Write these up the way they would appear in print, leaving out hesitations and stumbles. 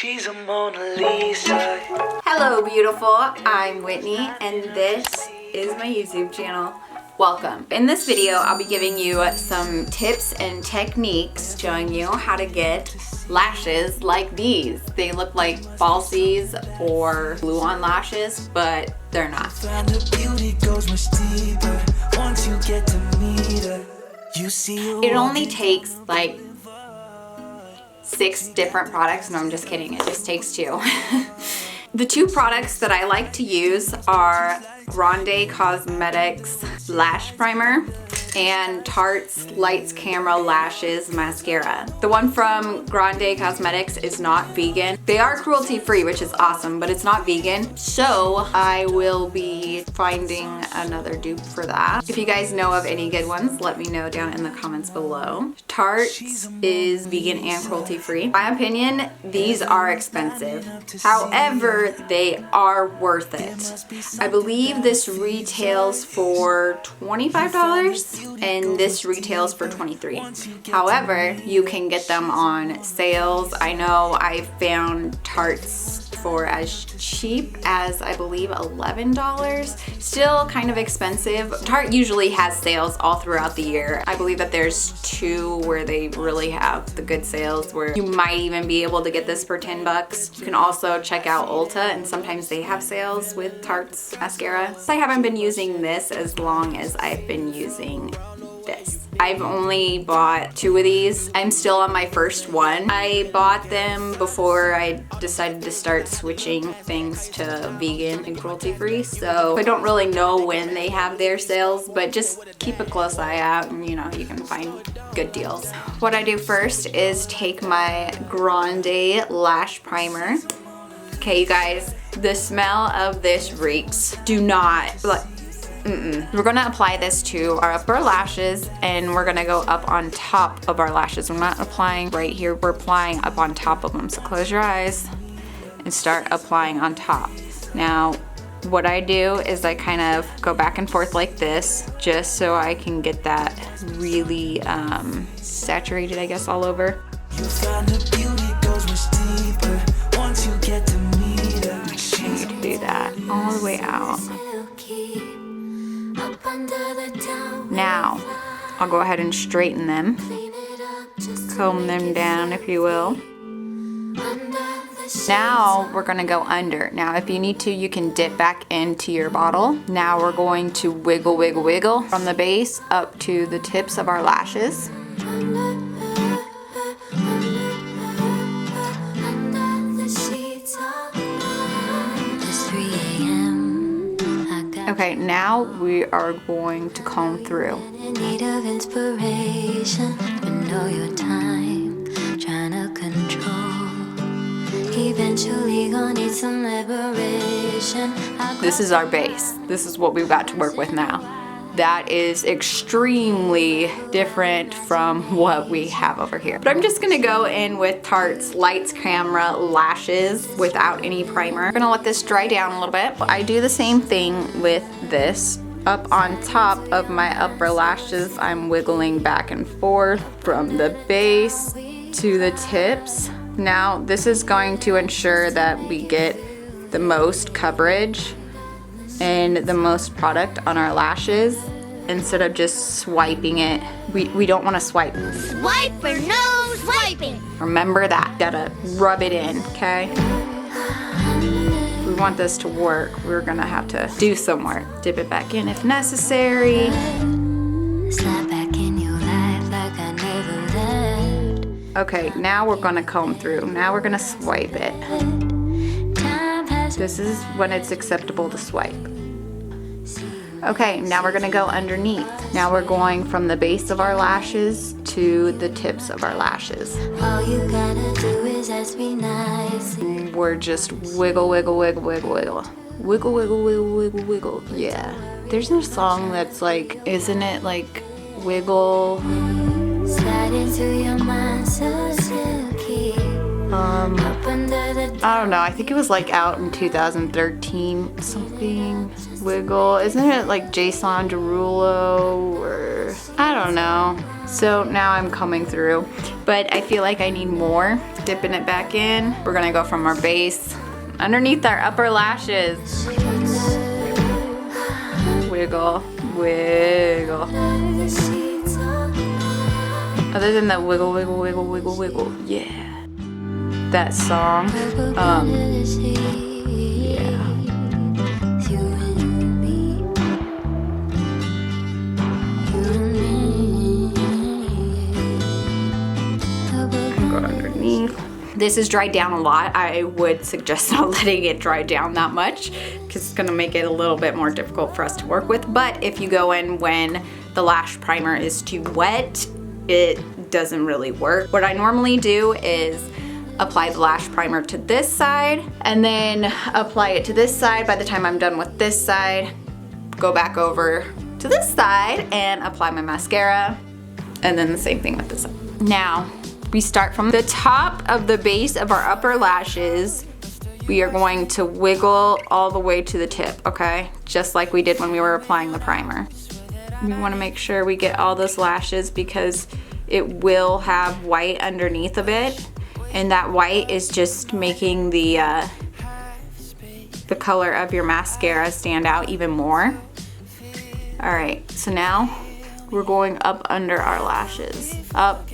She's a Mona Lisa. Hello beautiful, I'm Whitney and this is my YouTube channel. Welcome. In this video I'll be giving you some tips and techniques showing you how to get lashes like these. They look like falsies or glue-on lashes, but they're not. It only takes like 6 different products. No, I'm just kidding. It just takes 2. The 2 products that I like to use are Grande Cosmetics Lash Primer and Tarte's Lights Camera Lashes Mascara. The one from Grande Cosmetics is not vegan. They are cruelty-free, which is awesome, but it's not vegan. So I will be finding another dupe for that. If you guys know of any good ones, let me know down in the comments below. Tarte's is vegan and cruelty-free. In my opinion, these are expensive. However, they are worth it. I believe this retails for $25 and this retails for $23. However, you can get them on sales. I know I found Tarte's for as cheap as I believe $11. Still kind of expensive. Tarte usually has sales all throughout the year. I believe that there's 2 where they really have the good sales where you might even be able to get this for $10. You can also check out Ulta and sometimes they have sales with Tarte's mascara. I haven't been using this as long as I've been using this. I've only bought 2 of these. I'm still on my first one. I bought them before I decided to start switching things to vegan and cruelty-free, so I don't really know when they have their sales, but just keep a close eye out and you know, you can find good deals. What I do first is take my Grande Lash Primer. Okay, you guys, the smell of this reeks. Do not, like, We're gonna apply this to our upper lashes and we're gonna go up on top of our lashes. We're not applying right here, we're applying up on top of them. So close your eyes and start applying on top. Now, what I do is I kind of go back and forth like this just so I can get that really saturated, I guess, all over. You find the beauty goes much deeper once you get to meet her. I need to do that all the way out. Now, I'll go ahead and straighten them, comb them down if you will. Now we're gonna go under. Now if you need to, you can dip back into your bottle. Now we're going to wiggle, wiggle, wiggle from the base up to the tips of our lashes. Okay, now we are going to comb through. In need of inspiration, and know your time, trying to control. Eventually gonna need some liberation. This is our base. This is what we've got to work with now. That is extremely different from what we have over here. But I'm just gonna go in with Tarte's Lights Camera Lashes without any primer. I'm gonna let this dry down a little bit. I do the same thing with this. Up on top of my upper lashes, I'm wiggling back and forth from the base to the tips. Now, this is going to ensure that we get the most coverage and the most product on our lashes instead of just swiping it. We don't want to swipe. Swipe for no swiping. Remember that. Gotta rub it in, okay? If we want this to work, we're gonna have to do some work. Dip it back in if necessary. Slap back in your life like I never left. Okay, now we're gonna comb through. Now we're gonna swipe it. This is when it's acceptable to swipe. Okay, now we're gonna go underneath. Now we're going from the base of our lashes to the tips of our lashes. All you gotta do is ask me nice. We're just wiggle, wiggle, wiggle, wiggle, wiggle. Wiggle, wiggle, wiggle, wiggle, wiggle. Yeah. There's a song that's like, isn't it like wiggle? Slide into your mind so silky. I don't know, I think it was like out in 2013 something. Wiggle, isn't it like Jason Derulo or I don't know. So now I'm coming through, but I feel like I need more. Dipping it back in. We're gonna go from our base underneath our upper lashes. Wiggle, wiggle. Other than that wiggle, wiggle, wiggle, wiggle, wiggle. Yeah. That song. Yeah. Go underneath. This is dried down a lot. I would suggest not letting it dry down that much because it's gonna make it a little bit more difficult for us to work with. But if you go in when the lash primer is too wet, it doesn't really work. What I normally do is apply the lash primer to this side and then apply it to this side. By the time I'm done with this side, go back over to this side and apply my mascara, and then the same thing with this side. Now, we start from the top of the base of our upper lashes. We are going to wiggle all the way to the tip, okay? Just like we did when we were applying the primer. We wanna make sure we get all those lashes because it will have white underneath of it, and that white is just making the color of your mascara stand out even more. All right, so now we're going up under our lashes, up,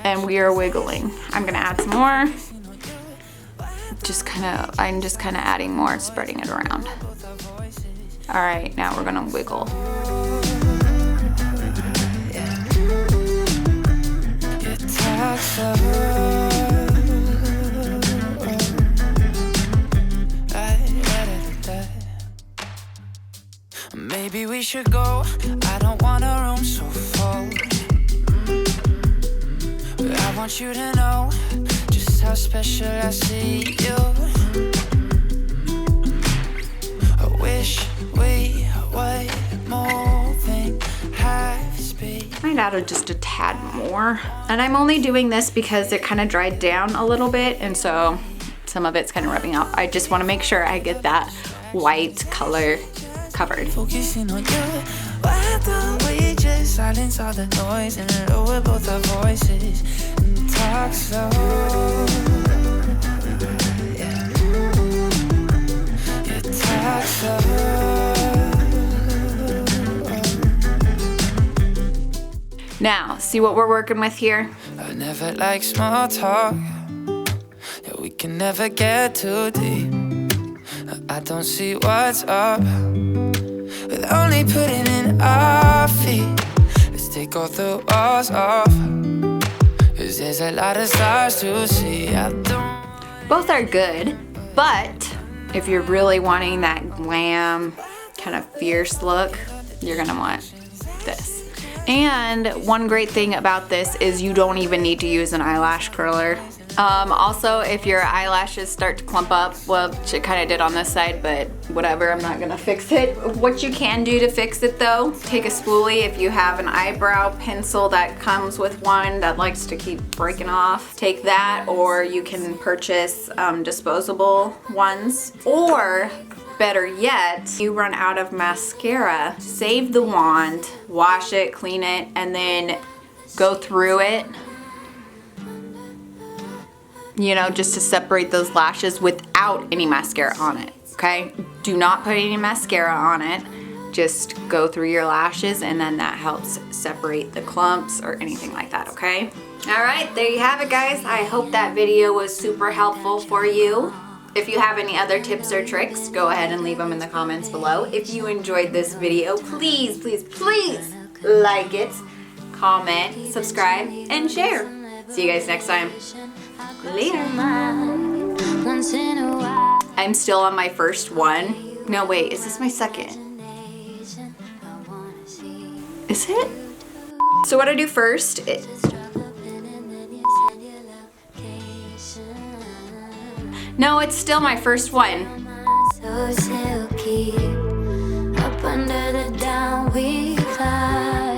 and we are wiggling. I'm gonna add some more. I'm just kind of adding more, spreading it around. All right, now we're gonna wiggle. Maybe we should go. I don't want a room so full. But I want you to know just how special I see you. I wish we were moving high speed. I might add just a tad more. And I'm only doing this because it kind of dried down a little bit, and so some of it's kind of rubbing off. I just want to make sure I get that white color covered. Focusing on you. Why don't we just silence all the noise and lower both our voices and talk slow? Yeah. Yeah, talk slow. Now, see what we're working with here? I never like small talk. Yeah, we can never get too deep. I don't see what's up with only putting in our feet. Let's take all the walls off, 'cause there's a lot of stars to see. I don't. Both are good, but if you're really wanting that glam, kind of fierce look, you're gonna want this. And one great thing about this is you don't even need to use an eyelash curler. Also, if your eyelashes start to clump up, well, it kind of did on this side, but whatever, I'm not gonna fix it. What you can do to fix it though, take a spoolie. If you have an eyebrow pencil that comes with one that likes to keep breaking off, take that, or you can purchase disposable ones. Or better yet, you run out of mascara, save the wand, wash it, clean it, and then go through it, you know, just to separate those lashes without any mascara on it, okay? Do not put any mascara on it. Just go through your lashes, and then that helps separate the clumps or anything like that, okay? All right, there you have it, guys. I hope that video was super helpful for you. If you have any other tips or tricks, go ahead and leave them in the comments below. If you enjoyed this video, please, please, please like it, comment, subscribe, and share. See you guys next time. Later. I'm still on my first one. No, wait, is this my second? Is it? So what I do first, no, it's still my first one. So silky, up under the down we fly.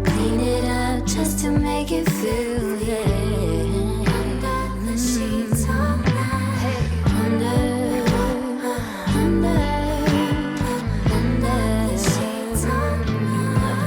Clean it up just to make it feel